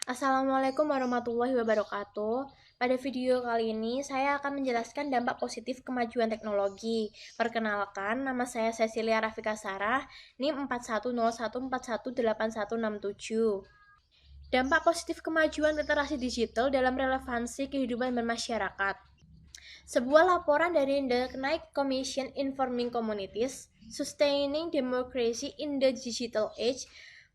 Assalamualaikum warahmatullahi wabarakatuh. Pada video kali ini, saya akan menjelaskan dampak positif kemajuan teknologi. Perkenalkan, nama saya Cecilia Rafika Sarah, NIM 4101418167. Dampak positif kemajuan literasi digital dalam relevansi kehidupan bermasyarakat. Sebuah laporan dari The Knight Commission Informing Communities, Sustaining Democracy in the Digital Age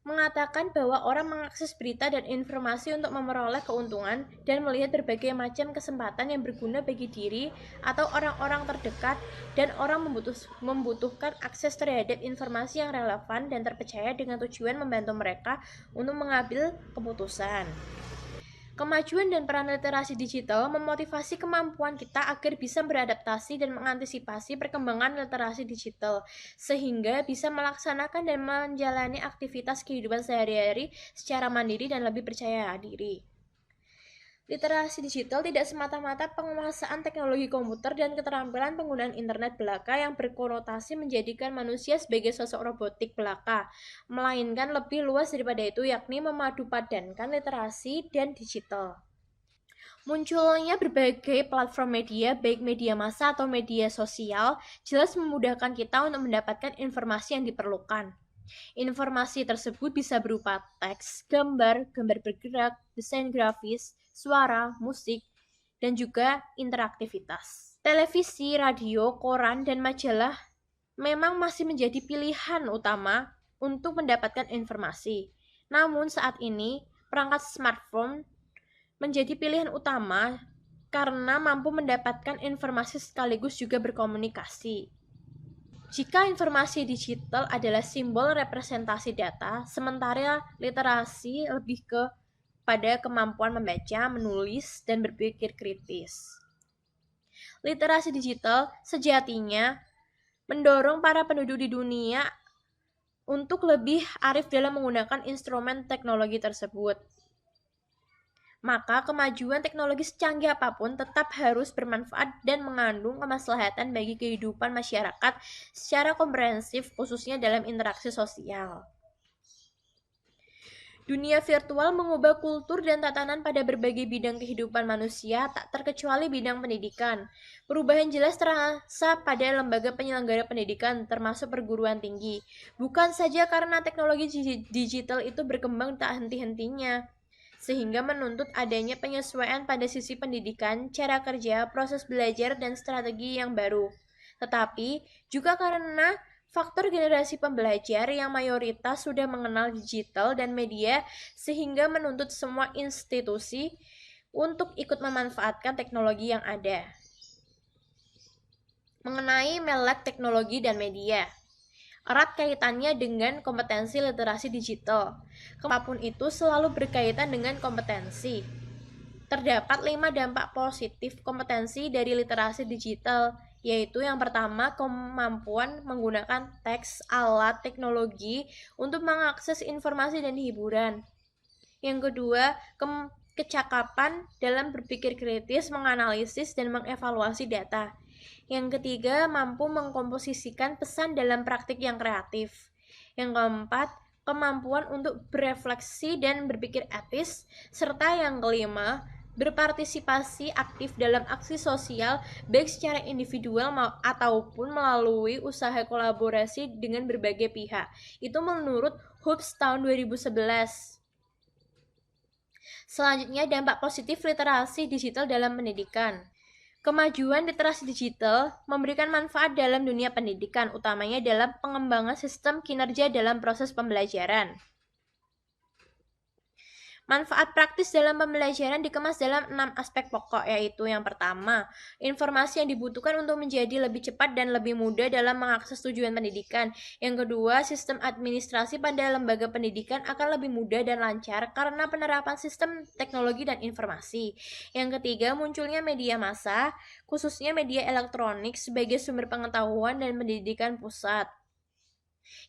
mengatakan bahwa orang mengakses berita dan informasi untuk memperoleh keuntungan dan melihat berbagai macam kesempatan yang berguna bagi diri atau orang-orang terdekat, dan orang membutuhkan akses terhadap informasi yang relevan dan terpercaya dengan tujuan membantu mereka untuk mengambil keputusan. Kemajuan dan peran literasi digital memotivasi kemampuan kita agar bisa beradaptasi dan mengantisipasi perkembangan literasi digital, sehingga bisa melaksanakan dan menjalani aktivitas kehidupan sehari-hari secara mandiri dan lebih percaya diri. Literasi digital tidak semata-mata penguasaan teknologi komputer dan keterampilan penggunaan internet belaka yang berkonotasi menjadikan manusia sebagai sosok robotik belaka, melainkan lebih luas daripada itu, yakni memadupadankan literasi dan digital. Munculnya berbagai platform media, baik media massa atau media sosial, jelas memudahkan kita untuk mendapatkan informasi yang diperlukan. Informasi tersebut bisa berupa teks, gambar, gambar bergerak, desain grafis, suara, musik, dan juga interaktivitas. Televisi, radio, koran, dan majalah memang masih menjadi pilihan utama untuk mendapatkan informasi. Namun saat ini, perangkat smartphone menjadi pilihan utama karena mampu mendapatkan informasi sekaligus juga berkomunikasi. Jika informasi digital adalah simbol representasi data, sementara literasi lebih pada kemampuan membaca, menulis, dan berpikir kritis. Literasi digital sejatinya mendorong para penduduk di dunia untuk lebih arif dalam menggunakan instrumen teknologi tersebut. Maka kemajuan teknologi secanggih apapun tetap harus bermanfaat dan mengandung kemaslahatan bagi kehidupan masyarakat secara komprehensif, khususnya dalam interaksi sosial. Dunia virtual mengubah kultur dan tatanan pada berbagai bidang kehidupan manusia, tak terkecuali bidang pendidikan. Perubahan jelas terasa pada lembaga penyelenggara pendidikan, termasuk perguruan tinggi. Bukan saja karena teknologi digital itu berkembang tak henti-hentinya, sehingga menuntut adanya penyesuaian pada sisi pendidikan, cara kerja, proses belajar, dan strategi yang baru. Tetapi juga karena faktor generasi pembelajar yang mayoritas sudah mengenal digital dan media, sehingga menuntut semua institusi untuk ikut memanfaatkan teknologi yang ada. Mengenai melek teknologi dan media, erat kaitannya dengan kompetensi literasi digital. Apapun itu selalu berkaitan dengan kompetensi. Terdapat 5 dampak positif kompetensi dari literasi digital, yaitu yang pertama, kemampuan menggunakan teks, alat, teknologi untuk mengakses informasi dan hiburan. Yang kedua, kecakapan dalam berpikir kritis, menganalisis, dan mengevaluasi data. Yang ketiga, mampu mengkomposisikan pesan dalam praktik yang kreatif. Yang keempat, kemampuan untuk berefleksi dan berpikir etis. Serta yang kelima, berpartisipasi aktif dalam aksi sosial, baik secara individual ataupun melalui usaha kolaborasi dengan berbagai pihak. Itu menurut Hobbes tahun 2011. Selanjutnya, dampak positif literasi digital dalam pendidikan. Kemajuan literasi digital memberikan manfaat dalam dunia pendidikan, utamanya dalam pengembangan sistem kinerja dalam proses pembelajaran. Manfaat praktis dalam pembelajaran dikemas dalam 6 aspek pokok, yaitu yang pertama, informasi yang dibutuhkan untuk menjadi lebih cepat dan lebih mudah dalam mengakses tujuan pendidikan. Yang kedua, sistem administrasi pada lembaga pendidikan akan lebih mudah dan lancar karena penerapan sistem teknologi dan informasi. Yang ketiga, munculnya media massa, khususnya media elektronik sebagai sumber pengetahuan dan pendidikan pusat.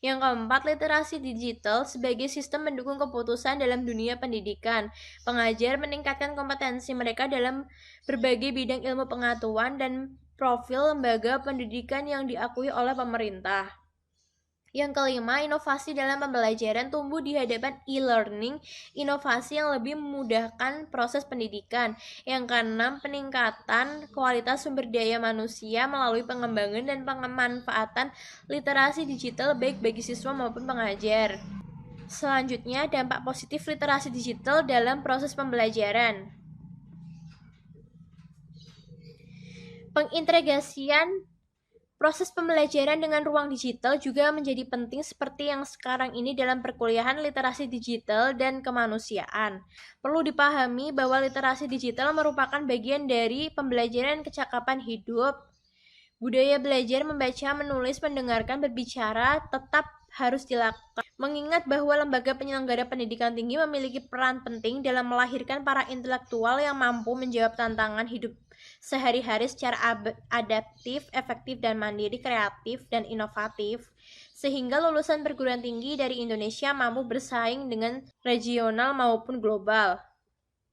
Yang keempat, literasi digital sebagai sistem mendukung keputusan dalam dunia pendidikan. Pengajar meningkatkan kompetensi mereka dalam berbagai bidang ilmu pengetahuan dan profil lembaga pendidikan yang diakui oleh pemerintah. Yang kelima, inovasi dalam pembelajaran tumbuh di hadapan e-learning, inovasi yang lebih memudahkan proses pendidikan. Yang keenam, peningkatan kualitas sumber daya manusia melalui pengembangan dan pemanfaatan literasi digital baik bagi siswa maupun pengajar. Selanjutnya, dampak positif literasi digital dalam proses pembelajaran. Pengintegrasian proses pembelajaran dengan ruang digital juga menjadi penting seperti yang sekarang ini dalam perkuliahan literasi digital dan kemanusiaan. Perlu dipahami bahwa literasi digital merupakan bagian dari pembelajaran kecakapan hidup. Budaya belajar membaca, menulis, mendengarkan, berbicara tetap harus dilakukan. Mengingat bahwa lembaga penyelenggara pendidikan tinggi memiliki peran penting dalam melahirkan para intelektual yang mampu menjawab tantangan hidup sehari-hari secara adaptif, efektif, dan mandiri, kreatif, dan inovatif, sehingga lulusan perguruan tinggi dari Indonesia mampu bersaing dengan regional maupun global.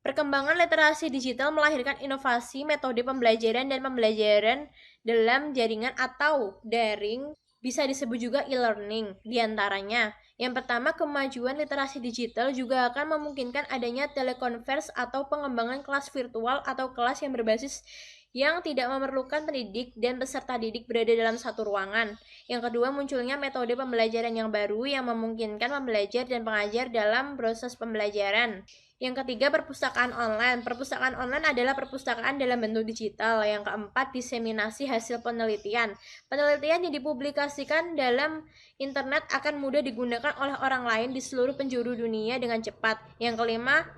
Perkembangan literasi digital melahirkan inovasi metode pembelajaran dan pembelajaran dalam jaringan atau daring, bisa disebut juga e-learning. Di antaranya, yang pertama, kemajuan literasi digital juga akan memungkinkan adanya telekonferensi atau pengembangan kelas virtual atau kelas yang berbasis yang tidak memerlukan pendidik dan peserta didik berada dalam satu ruangan. Yang kedua, munculnya metode pembelajaran yang baru yang memungkinkan pembelajar dan pengajar dalam proses pembelajaran. Yang ketiga, perpustakaan online. Perpustakaan online adalah perpustakaan dalam bentuk digital. Yang keempat, diseminasi hasil penelitian. Penelitian yang dipublikasikan dalam internet akan mudah digunakan oleh orang lain di seluruh penjuru dunia dengan cepat. Yang kelima,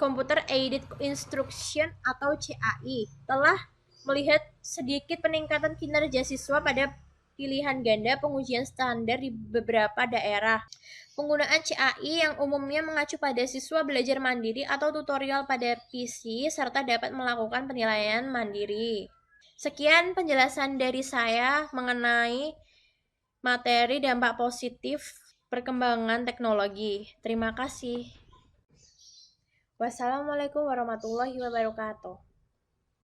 Computer Aided Instruction atau CAI telah melihat sedikit peningkatan kinerja siswa pada pilihan ganda pengujian standar di beberapa daerah. Penggunaan CAI yang umumnya mengacu pada siswa belajar mandiri atau tutorial pada PC serta dapat melakukan penilaian mandiri. Sekian penjelasan dari saya mengenai materi dampak positif perkembangan teknologi. Terima kasih. Wassalamualaikum warahmatullahi wabarakatuh.